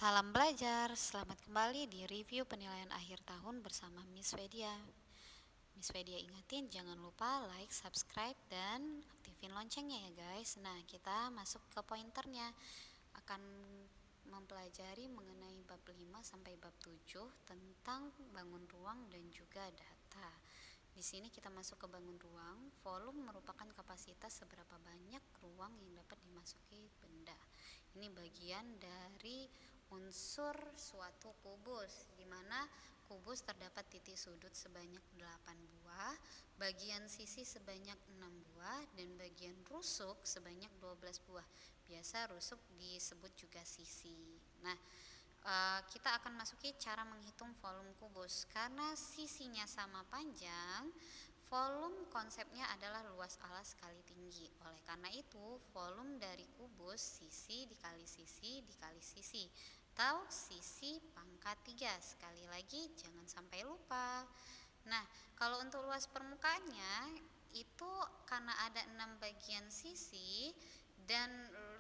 Salam belajar, selamat kembali di review penilaian akhir tahun bersama Miss Wedia. Miss Wedia ingetin jangan lupa like, subscribe, dan aktifin loncengnya ya guys. Nah, kita masuk ke pointernya. Akan mempelajari mengenai bab 5 sampai bab 7 tentang bangun ruang dan juga data. Di sini kita masuk ke bangun ruang. Volume merupakan kapasitas seberapa banyak ruang yang dapat dimasuki benda. Ini bagian dari unsur suatu kubus, di mana kubus terdapat titik sudut sebanyak 8 buah, bagian sisi sebanyak 6 buah, dan bagian rusuk sebanyak 12 buah. Biasa rusuk disebut juga sisi. Nah, kita akan masuki cara menghitung volume kubus. Karena sisinya sama panjang, volume konsepnya adalah luas alas kali tinggi. Oleh karena itu, volume dari kubus sisi dikali sisi dikali sisi, atau sisi pangkat 3. Sekali lagi, jangan sampai lupa. Nah, kalau untuk luas permukaannya, itu karena ada 6 bagian sisi, dan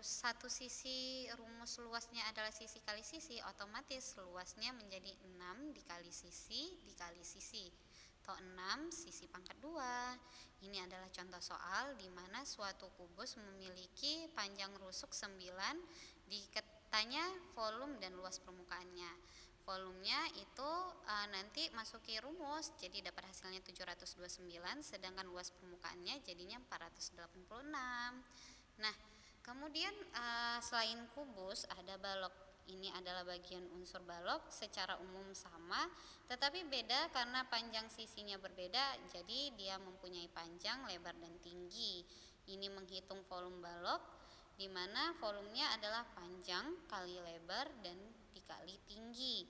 satu sisi rumus luasnya adalah sisi kali sisi, otomatis luasnya menjadi 6 dikali sisi dikali sisi, atau 6 sisi pangkat 2. Ini adalah contoh soal di mana suatu kubus memiliki panjang rusuk 9, ditanya volume dan luas permukaannya. Volumenya itu nanti masuki rumus, jadi dapat hasilnya 729, sedangkan luas permukaannya jadinya 486. Nah, kemudian selain kubus ada balok. Ini adalah bagian unsur balok, secara umum sama, tetapi beda karena panjang sisinya berbeda, jadi dia mempunyai panjang, lebar, dan tinggi. Ini menghitung volume balok, di mana volumenya adalah panjang kali lebar dan dikali tinggi.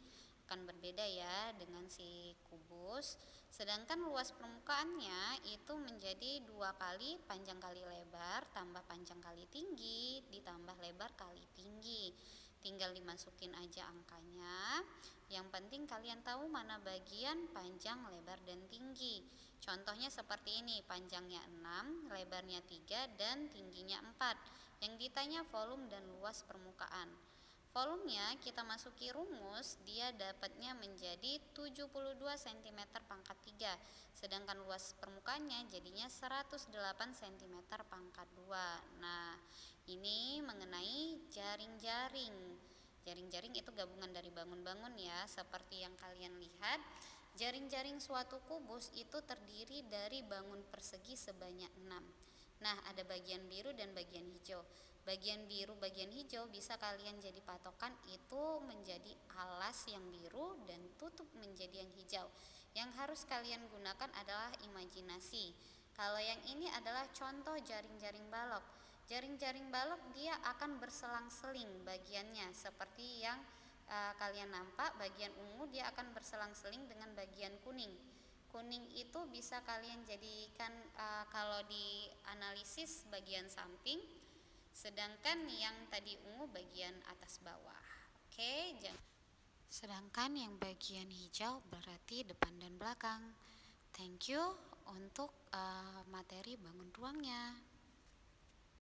Akan berbeda ya dengan si kubus. Sedangkan luas permukaannya itu menjadi 2 kali panjang kali lebar tambah panjang kali tinggi ditambah lebar kali tinggi. Tinggal dimasukin aja angkanya. Yang penting kalian tahu mana bagian panjang, lebar, dan tinggi. Contohnya seperti ini, panjangnya 6, lebarnya 3, dan tingginya 4. Yang ditanya volume dan luas permukaan. Volumenya kita masuki rumus, dia dapatnya menjadi 72 cm pangkat 3, sedangkan luas permukaannya jadinya 108 cm pangkat 2. Nah, ini mengenai jaring-jaring. Jaring-jaring itu gabungan dari bangun-bangun ya, seperti yang kalian lihat. Jaring-jaring suatu kubus itu terdiri dari bangun persegi sebanyak 6. Nah, ada bagian biru dan bagian hijau. Bagian biru, bagian hijau bisa kalian jadi patokan, itu menjadi alas yang biru dan tutup menjadi yang hijau. Yang harus kalian gunakan adalah imajinasi. Kalau yang ini adalah contoh jaring-jaring balok. Jaring-jaring balok dia akan berselang-seling bagiannya, seperti yang kalian nampak, bagian ungu dia akan berselang-seling dengan bagian kuning. Kuning itu bisa kalian jadikan kalau di analisis bagian samping, sedangkan yang tadi ungu bagian atas bawah. Oke, sedangkan yang bagian hijau berarti depan dan belakang. Thank you untuk materi bangun ruangnya.